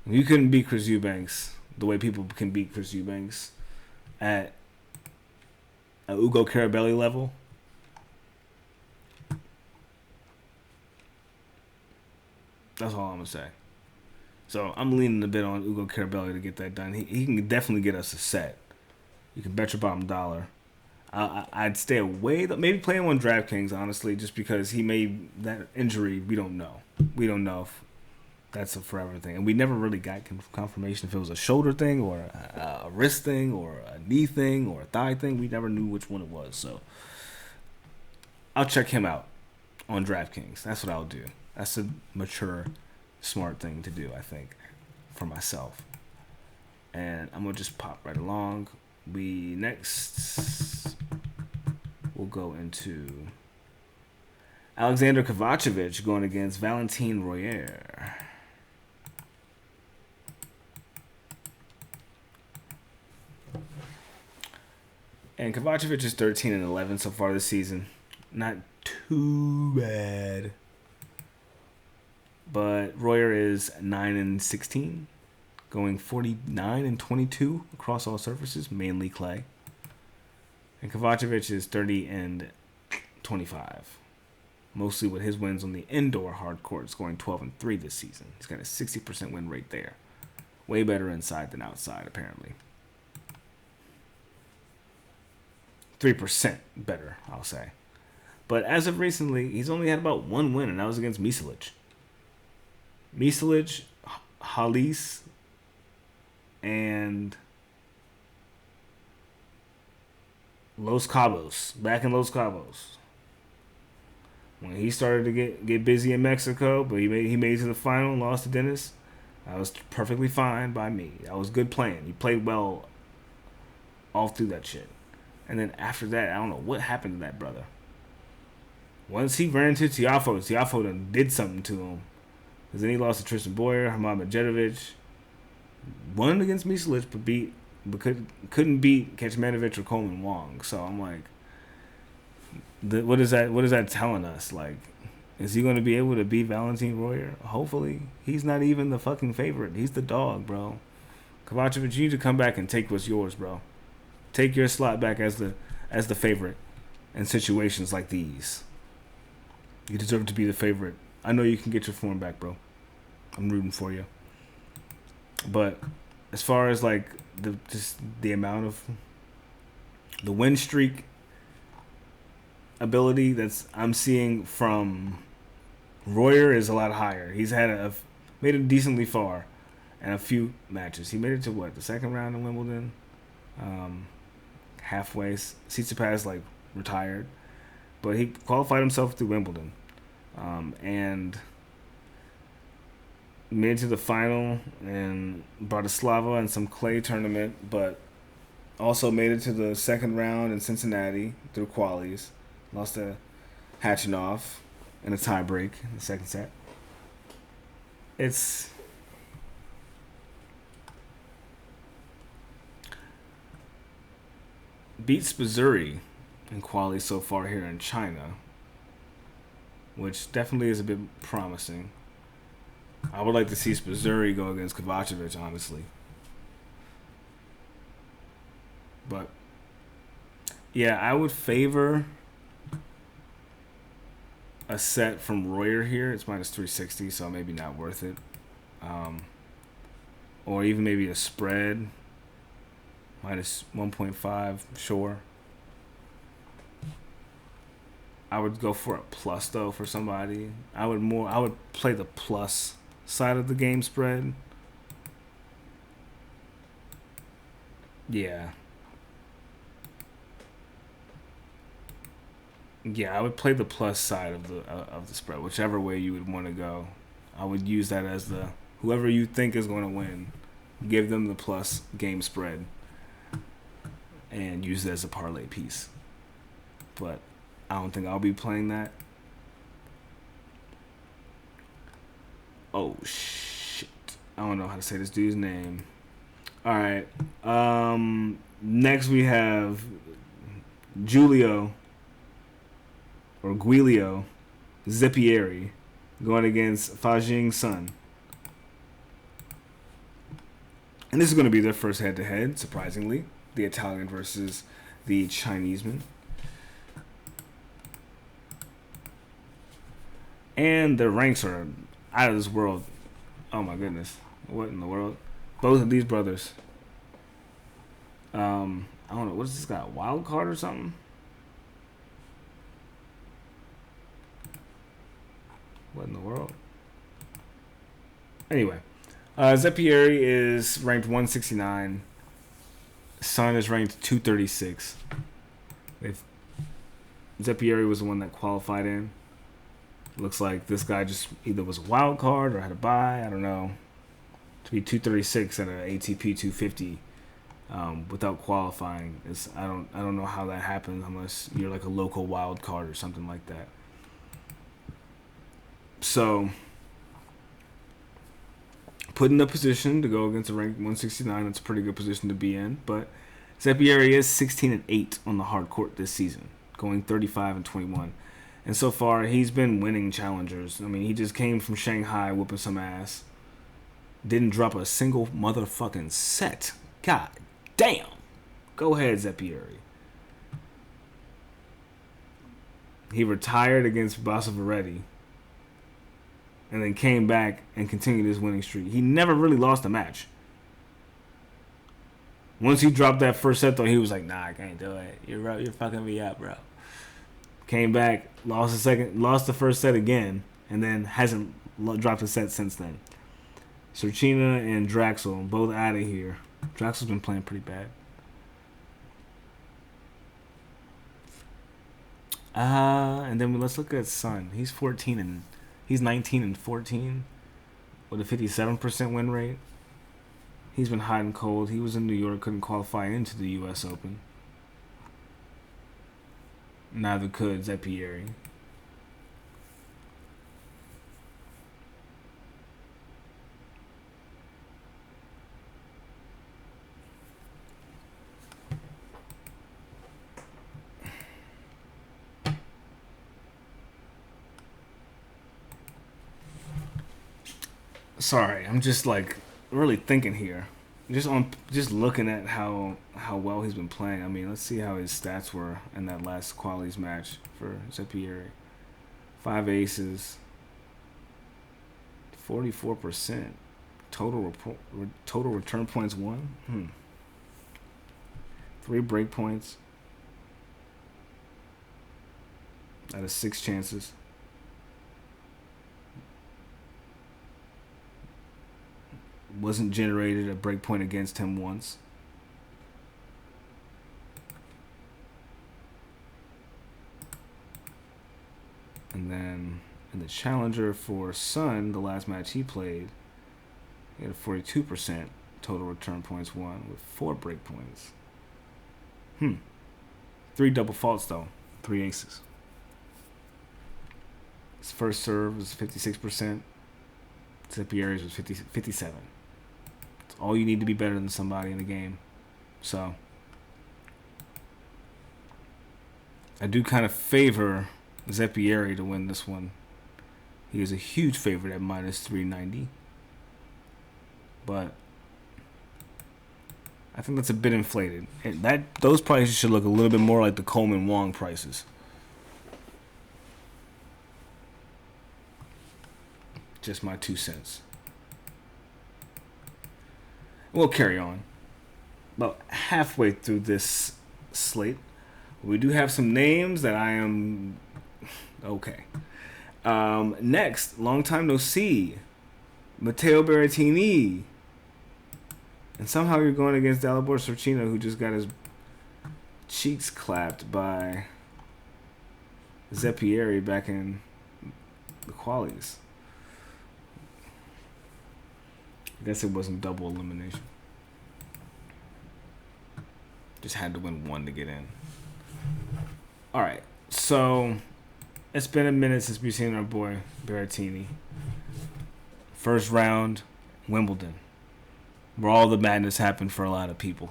if you couldn't beat Chris Eubanks the way people can beat Chris Eubanks at a Ugo Carabelli level, that's all I'm going to say. So I'm leaning a bit on Ugo Carabelli to get that done. He can definitely get us a set. You can bet your bottom dollar. I'd stay away. Maybe play him on DraftKings, honestly, just because he made that injury. We don't know. We don't know if that's a forever thing. And we never really got confirmation if it was a shoulder thing or a wrist thing or a knee thing or a thigh thing. We never knew which one it was. So I'll check him out on DraftKings. That's what I'll do. That's a mature, smart thing to do, I think, for myself. And I'm going to just pop right along. We'll go into Alexander Kovacevic going against Valentin Royer. And Kovacevic is 13-11 so far this season. Not too bad. But Royer is 9-16, going 49-22 across all surfaces, mainly clay. And Kovacevic is 30-25, mostly with his wins on the indoor hard court, scoring 12-3 this season. He's got a 60% win rate there. Way better inside than outside, apparently. 3% better, I'll say. But as of recently, he's only had about one win, and that was against Misolic. Misolic, Halis, and Los Cabos. Back in Los Cabos. When he started to get busy in Mexico, but he made it to the final and lost to Dennis. That was perfectly fine by me. That was good playing. He played well all through that shit. And then after that, I don't know what happened to that brother. Once he ran into Tiafoe done did something to him. Because then he lost to Tristan Boyer, Hamad Medjedovic. Won against Misolic, but couldn't beat Kecmanovic or Coleman Wong. So I'm like, what is that telling us? Like, is he going to be able to beat Valentin Royer? Hopefully. He's not even the fucking favorite. He's the dog, bro. Kovacevic, you need to come back and take what's yours, bro. Take your slot back as the favorite in situations like these. You deserve to be the favorite. I know you can get your form back, bro. I'm rooting for you. But as far as like the amount of the win streak ability I'm seeing from Royer is a lot higher. He's made it decently far in a few matches. He made it to the second round in Wimbledon. Halfway. Tsitsipas retired, but he qualified himself through Wimbledon, and made it to the final in Bratislava and some clay tournament. But Also made it to the second round in Cincinnati through qualies. Lost to Hatchinoff in a tie break in the second set. It's beat Svrcina in quali so far here in China, which definitely is a bit promising. I would like to see Svrcina go against Kovacevic, honestly. But yeah, I would favor a set from Royer here. It's minus 360, so maybe not worth it. Or even maybe a spread. Minus 1.5, sure. I would go for a plus though for somebody. I would play the plus side of the game spread. Yeah. Yeah, I would play the plus side of the spread, whichever way you would want to go. I would use that as the whoever you think is going to win, give them the plus game spread, and use it as a parlay piece. But I don't think I'll be playing that. Oh shit! I don't know how to say this dude's name. All right. Next we have Giulio Zeppieri going against Fajing Sun. And this is going to be their first head-to-head, surprisingly. The Italian versus the Chineseman. And their ranks are out of this world. Oh my goodness. What in the world? Both of these brothers. I don't know. What is this guy? A wild card or something? What in the world? Anyway, Zeppieri is ranked 169. Sun is ranked 236. Zeppieri was the one that qualified in. Looks like this guy just either was a wild card or had a bye. I don't know. To be 236 at an ATP 250 without qualifying is I don't know how that happens unless you're like a local wild card or something like that. So, put in a position to go against a ranked 169. That's a pretty good position to be in. But Zeppieri is 16-8 on the hard court this season, going 35-21. And so far, he's been winning challengers. I mean, he just came from Shanghai whooping some ass. Didn't drop a single motherfucking set. God damn. Go ahead, Zeppieri. He retired against Basavareddy. And then came back and continued his winning streak. He never really lost a match. Once he dropped that first set, though, he was like, "Nah, I can't do it. You're fucking me up, bro." Came back, lost the first set again, and then hasn't dropped a set since then. Svrcina and Draxl both out of here. Draxl's been playing pretty bad. And then let's look at Sun. He's 19-14 with a 57% win rate. He's been hot and cold. He was in New York, couldn't qualify into the U.S. Open. Neither could Zeppieri. Sorry, I'm just like really thinking here. Just looking at how well he's been playing. I mean, let's see how his stats were in that last qualies match for Zeppieri. 5 aces, 44%. Total return points won. 3 break points out of 6 chances. Wasn't generated a break point against him once. And then in the challenger for Sun, the last match he played, he had a 42% total return points won with 4 break points. 3 double faults, though. 3 aces. His first serve was 56%. Zeppieri's was 57. It's all you need to be better than somebody in the game. So, I do kind of favor Zeppieri to win this one. He is a huge favorite at minus 390. But I think that's a bit inflated. And those prices should look a little bit more like the Coleman Wong prices. Just my 2 cents. We'll carry on. About halfway through this slate, we do have some names that I am okay. Next, long time no see, Matteo Berrettini. And somehow you're going against Dalibor Svrcina, who just got his cheeks clapped by Zeppieri back in the qualies. I guess it wasn't double elimination. Just had to win one to get in. Alright, so it's been a minute since we've seen our boy Berrettini. First round, Wimbledon, where all the madness happened for a lot of people.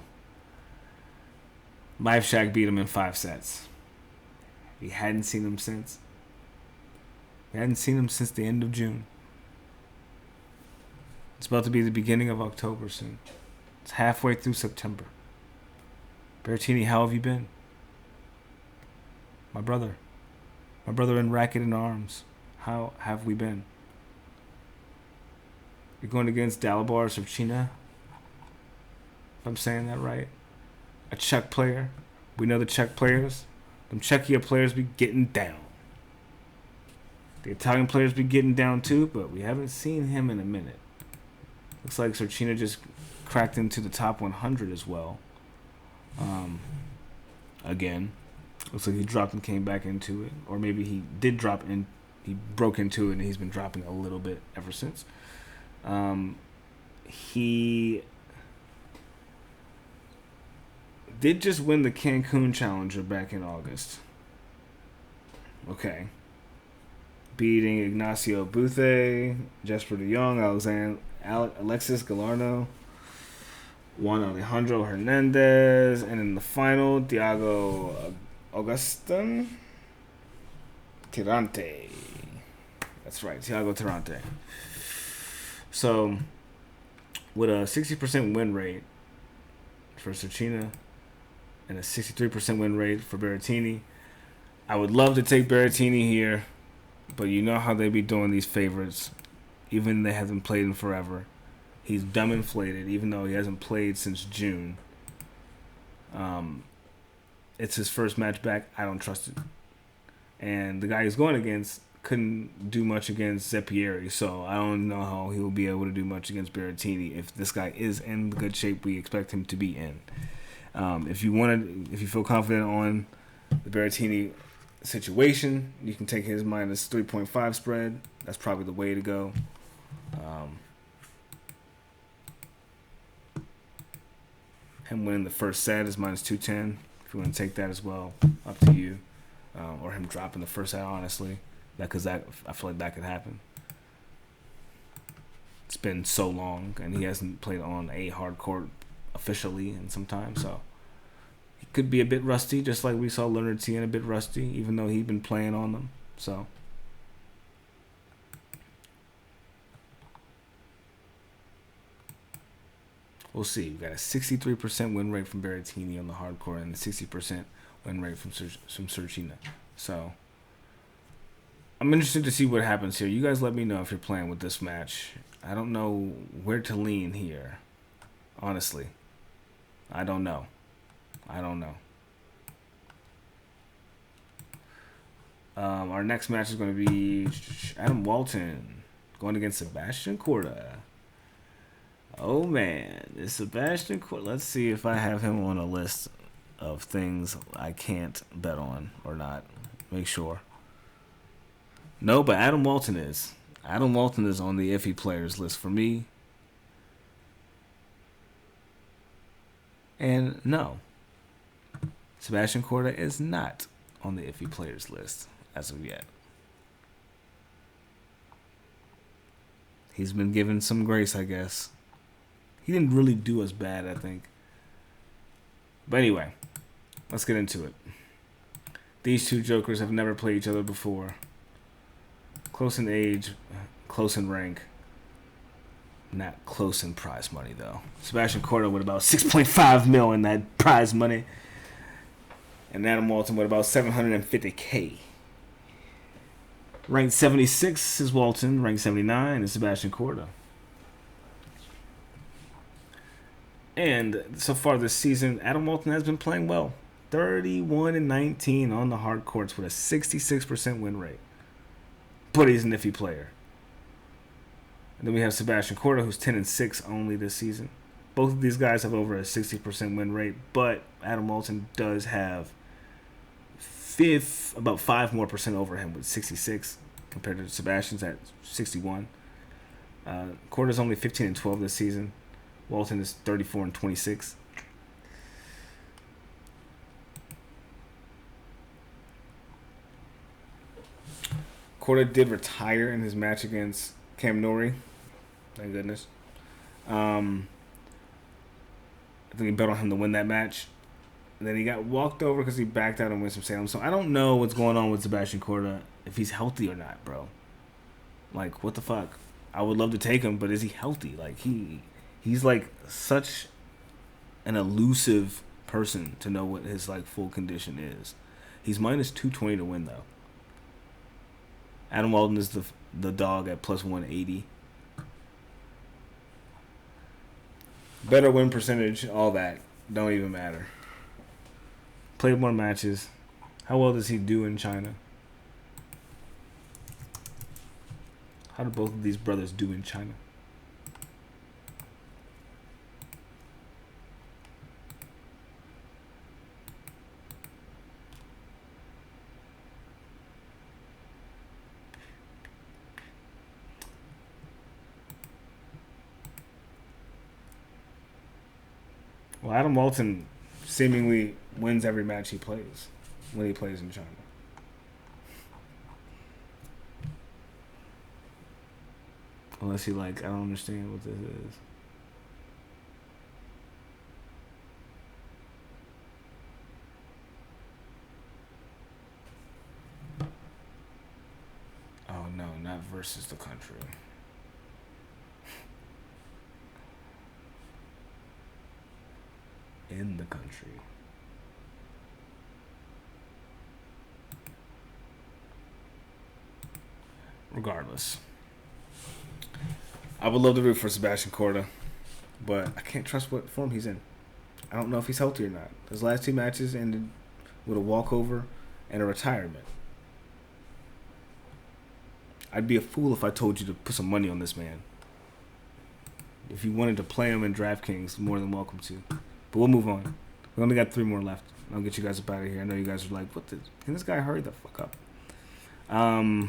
Shack beat him in 5 sets. We hadn't seen him since. We hadn't seen him since the end of June. It's about to be the beginning of October soon. It's halfway through September. Berrettini, how have you been? My brother in racket and arms. How have we been? You're going against Dalibor Svrcina, if I'm saying that right. A Czech player. We know the Czech players. Them Czechia players be getting down. The Italian players be getting down too, but we haven't seen him in a minute. Looks like Svrcina just cracked into the top 100 as well. Again. Looks like he dropped and came back into it. Or maybe he did drop in. He broke into it and he's been dropping a little bit ever since. He did just win the Cancun Challenger back in August. Okay. Beating Ignacio Buthe, Jesper de Jong, Alexis Galarno, Juan Alejandro Hernandez, and in the final, Thiago Augustin Tirante. That's right, Thiago Tirante. So, with a 60% win rate for Svrcina and a 63% win rate for Berrettini, I would love to take Berrettini here, but you know how they be doing these favorites. Even they haven't played in forever. He's dumb inflated, even though he hasn't played since June. It's his first match back. I don't trust it. And the guy he's going against couldn't do much against Zeppieri, so I don't know how he will be able to do much against Berrettini if this guy is in the good shape we expect him to be in. If you feel confident on the Berrettini situation, you can take his minus 3.5 spread. That's probably the way to go. Him winning the first set is minus 210. If you want to take that as well, up to you. Or him dropping the first set, honestly. Because I feel like that could happen. It's been so long, and he hasn't played on a hard court officially in some time, so he could be a bit rusty, just like we saw Leonard Tien a bit rusty, even though he'd been playing on them. So we'll see. We got a 63% win rate from Berrettini on the hard court and a 60% win rate from Svrcina. So I'm interested to see what happens here. You guys let me know if you're playing with this match. I don't know where to lean here, honestly. I don't know. Our next match is going to be Adam Walton going against Sebastian Korda. Oh, man. It's Sebastian Korda. Let's see if I have him on a list of things I can't bet on or not. Make sure. No, but Adam Walton is. Adam Walton is on the iffy players list for me. And no. Sebastian Korda is not on the iffy players list as of yet. He's been given some grace, I guess. He didn't really do us bad, I think. But anyway, let's get into it. These two jokers have never played each other before. Close in age, close in rank. Not close in prize money, though. Sebastian Korda with about 6.5 mil in that prize money. And Adam Walton with about 750K. Ranked 76 is Walton. Ranked 79 is Sebastian Korda. And so far this season, Adam Walton has been playing well. 31-19 on the hard courts with a 66% win rate. But he's an iffy player. And then we have Sebastian Korda, who's 10-6 only this season. Both of these guys have over a 60% win rate, but Adam Walton does have about 5% more over him with 66 compared to Sebastian's at 61. Korda's only 15-12 this season. Walton is 34-26. Korda did retire in his match against Cam Norrie. Thank goodness. I think he bet on him to win that match. And then he got walked over because he backed out on Winston-Salem. So I don't know what's going on with Sebastian Korda, if he's healthy or not, bro. Like, what the fuck? I would love to take him, but is he healthy? Like, he's like such an elusive person to know what his like full condition is. He's minus 220 to win, though. Adam Walton is the dog at plus 180. Better win percentage, all that. Don't even matter. Played more matches. How well does he do in China? How do both of these brothers do in China? Well, Adam Walton seemingly wins every match he plays when he plays in China. Unless he I don't understand what this is. Oh no, not versus the country. In the country. Regardless, I would love to root for Sebastian Korda, but I can't trust what form he's in. I don't know if he's healthy or not. His last two matches ended with a walkover and a retirement. I'd be a fool if I told you to put some money on this man. If you wanted to play him in DraftKings, more than welcome to. But we'll move on. We only got 3 more left. I'll get you guys up out of here. I know you guys are like, can this guy hurry the fuck up? All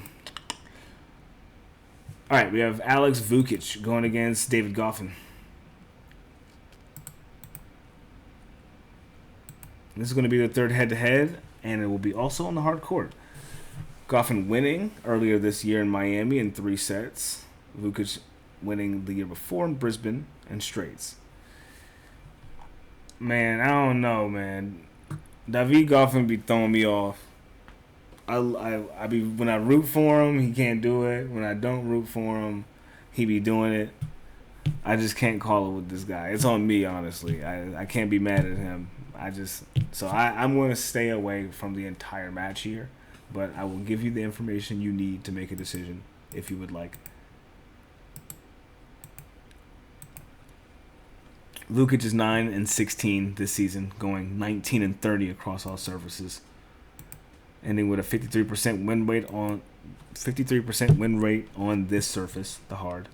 right, we have Alex Vukic going against David Goffin. This is going to be the third head-to-head, and it will be also on the hard court. Goffin winning earlier this year in Miami in 3 sets. Vukic winning the year before in Brisbane in straights. Man, I don't know, man. David Goffin be throwing me off. I be when I root for him, he can't do it. When I don't root for him, he be doing it. I just can't call it with this guy. It's on me, honestly. I can't be mad at him. I'm going to stay away from the entire match here, but I will give you the information you need to make a decision if you would like. Vukic is 9-16 this season, going 19-30 across all surfaces, ending with a 53% win rate on this surface, the hard.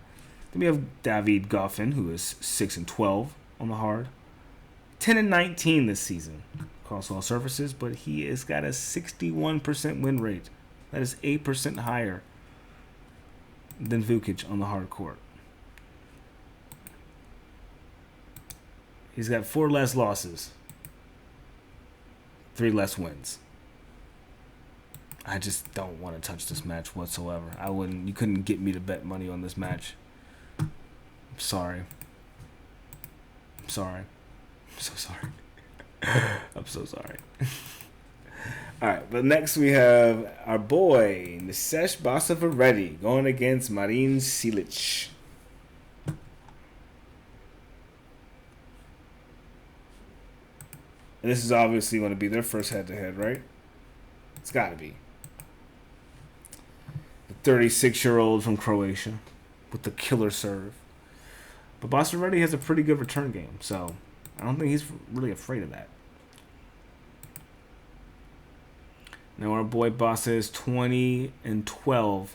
Then we have David Goffin, who is 6-12 on the hard, 10-19 this season across all surfaces, but he has got a 61% win rate. That is 8% higher than Vukic on the hard court. He's got 4 less losses. 3 less wins. I just don't want to touch this match whatsoever. I wouldn't. You couldn't get me to bet money on this match. I'm sorry. I'm sorry. I'm so sorry. I'm so sorry. All right, but next we have our boy Nisesh Basavareddy going against Marin Cilic. And this is obviously going to be their first head-to-head, right? It's got to be. The 36-year-old from Croatia with the killer serve. But Basavareddy has a pretty good return game, so I don't think he's really afraid of that. Now our boy Basa is 20-12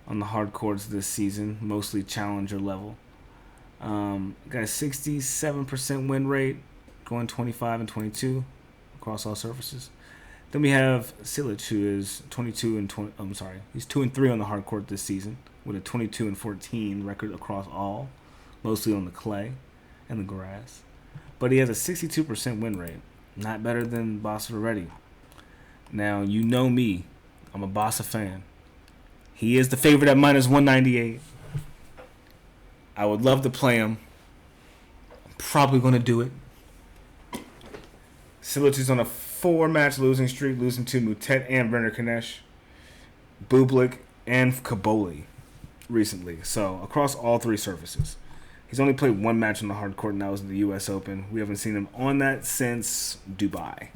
on the hard courts this season, mostly challenger level. Got a 67% win rate, going 25-22 across all surfaces. Then we have Cilic, who is 22-20. I'm sorry, he's 2-3 on the hard court this season with a 22-14 record across all, mostly on the clay and the grass. But he has a 62% win rate, not better than Basavareddy. Now, you know me. I'm a Basa fan. He is the favorite at minus 198. I would love to play him. I'm probably going to do it. Cilic is on a 4-match losing streak, losing to Mutet and Werner Kanesh, Bublik, and Kaboli recently. So, across all 3 surfaces. He's only played 1 match on the hard court, and that was the U.S. Open. We haven't seen him on that since Dubai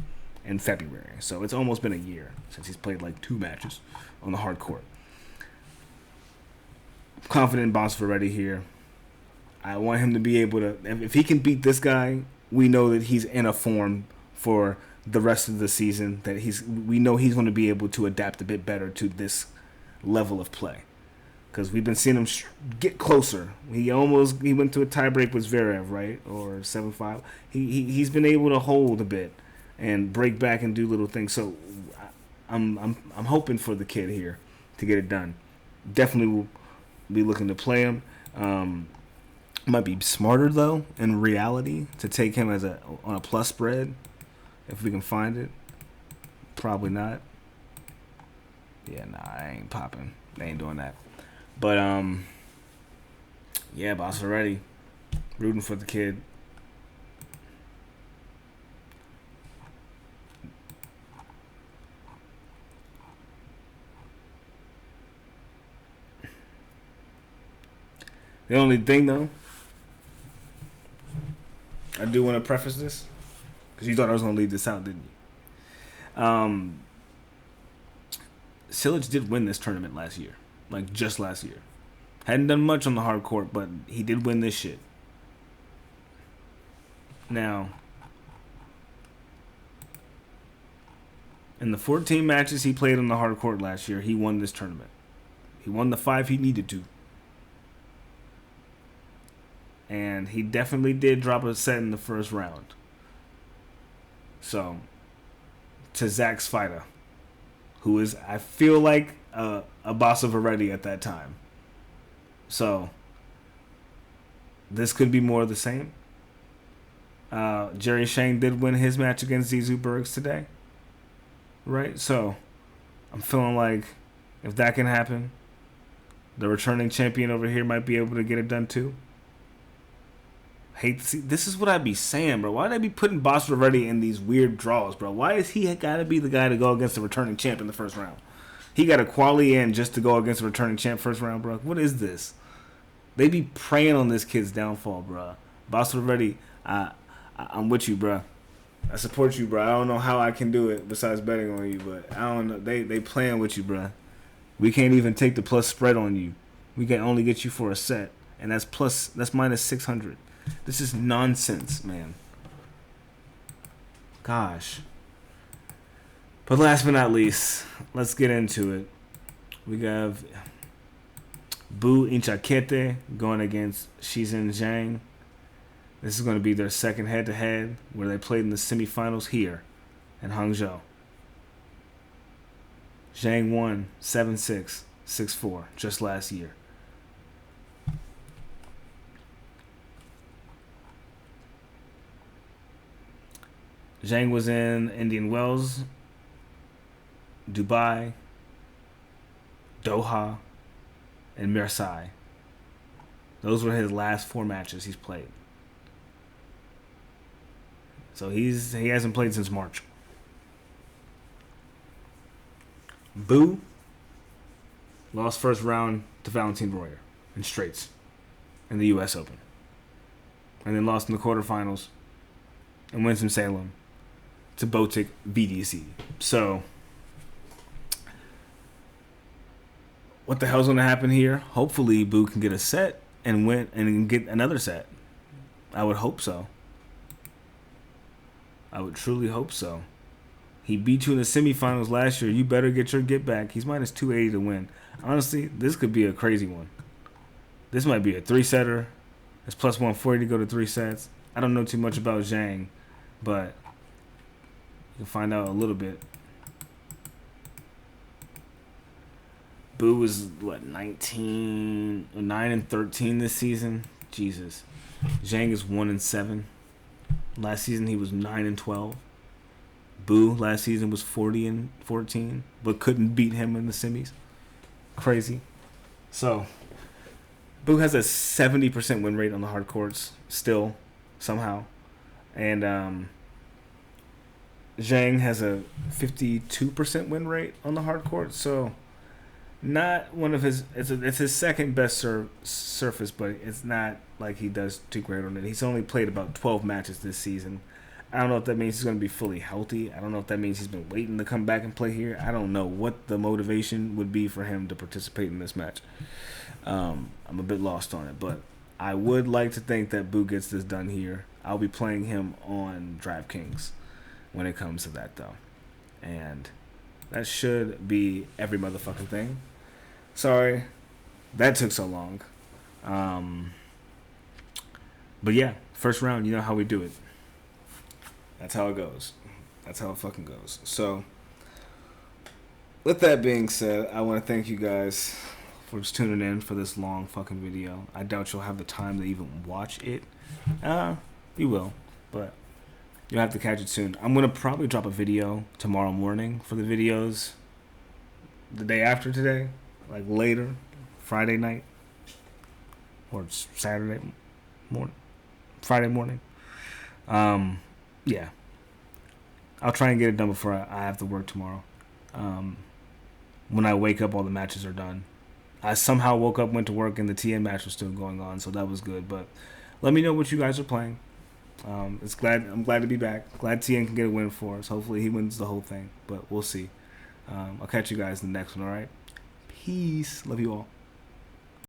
in February. So it's almost been a year since he's played like 2 matches on the hard court. I'm confident in Basavareddy here. I want him to be able to, if he can beat this guy, we know that he's in a form for the rest of the season, that we know he's going to be able to adapt a bit better to this level of play. Because we've been seeing him get closer. He went to a tiebreak with Zverev, right? Or 7-5. He's been able to hold a bit and break back and do little things. So I'm hoping for the kid here to get it done. Definitely will be looking to play him. Might be smarter though in reality to take him as on a plus spread if we can find it. Probably not. Yeah, nah, I ain't popping. They ain't doing that. But yeah, Basavareddy, rooting for the kid. The only thing, though, I do want to preface this, because you thought I was going to leave this out, didn't you? Cilic did win this tournament last year, like just last year. Hadn't done much on the hard court, but he did win this shit. Now, in the 14 matches he played on the hard court last year, he won this tournament. He won the 5 he needed to. And he definitely did drop a set in the first round. So, to Zach Svita, who is, I feel like, a Basavareddy at that time. So, this could be more of the same. Jerry Shang did win his match against Zizou Bergs today. Right? So, I'm feeling like if that can happen, the returning champion over here might be able to get it done too. Hate to see. This is what I be saying, bro. Why did I be putting Basavareddy in these weird draws, bro? Why is he got to be the guy to go against the returning champ in the first round? He got a quali in just to go against the returning champ first round, bro. What is this? They be preying on this kid's downfall, bro. Basavareddy, I'm with you, bro. I support you, bro. I don't know how I can do it besides betting on you, but I don't know. They playing with you, bro. We can't even take the plus spread on you. We can only get you for a set, and that's minus 600. This is nonsense, man. Gosh. But last but not least, let's get into it. We have Bu Inchakete going against Shizhen Zhang. This is going to be their second head-to-head where they played in the semifinals here in Hangzhou. Zhang won 7-6, 6-4 just last year. Zhang was in Indian Wells, Dubai, Doha, and Marseille. Those were his last 4 matches he's played. So he hasn't played since March. Boo lost first round to Valentin Royer in straights in the U.S. Open. And then lost in the quarterfinals in Winston-Salem to Botic BDC. So, what the hell's going to happen here? Hopefully, Boo can get a set and win and get another set. I would hope so. I would truly hope so. He beat you in the semifinals last year. You better get your get back. He's minus 280 to win. Honestly, this could be a crazy one. This might be a 3-setter. It's plus 140 to go to 3 sets. I don't know too much about Zhang, but you can find out a little bit. Boo was, 9 and 13 this season? Jesus. Zhang is 1 and 7. Last season he was 9 and 12. Boo last season was 40 and 14, but couldn't beat him in the semis. Crazy. So, Boo has a 70% win rate on the hard courts still, somehow. And Zhang has a 52% win rate on the hard courts. So, not one of his... It's his second best surface, but it's not like he does too great on it. He's only played about 12 matches this season. I don't know if that means he's going to be fully healthy. I don't know if that means he's been waiting to come back and play here. I don't know what the motivation would be for him to participate in this match. I'm a bit lost on it, but I would like to think that Boo gets this done here. I'll be playing him on DraftKings when it comes to that, though. And that should be every motherfucking thing. Sorry, that took so long. But yeah, first round, you know how we do it. That's how it goes. That's how it fucking goes. So, with that being said, I want to thank you guys for just tuning in for this long fucking video. I doubt you'll have the time to even watch it. You will, but you'll have to catch it soon. I'm going to probably drop a video tomorrow morning for the videos the day after today, like later, Friday night, or Saturday morning, Friday morning. Yeah, I'll try and get it done before I have to work tomorrow. When I wake up, all the matches are done. I somehow woke up, went to work, and the TN match was still going on, so that was good. But let me know what you guys are playing. I'm glad to be back. Glad TN can get a win for us. Hopefully he wins the whole thing, but we'll see. I'll catch you guys in the next one, all right? Peace. Love you all.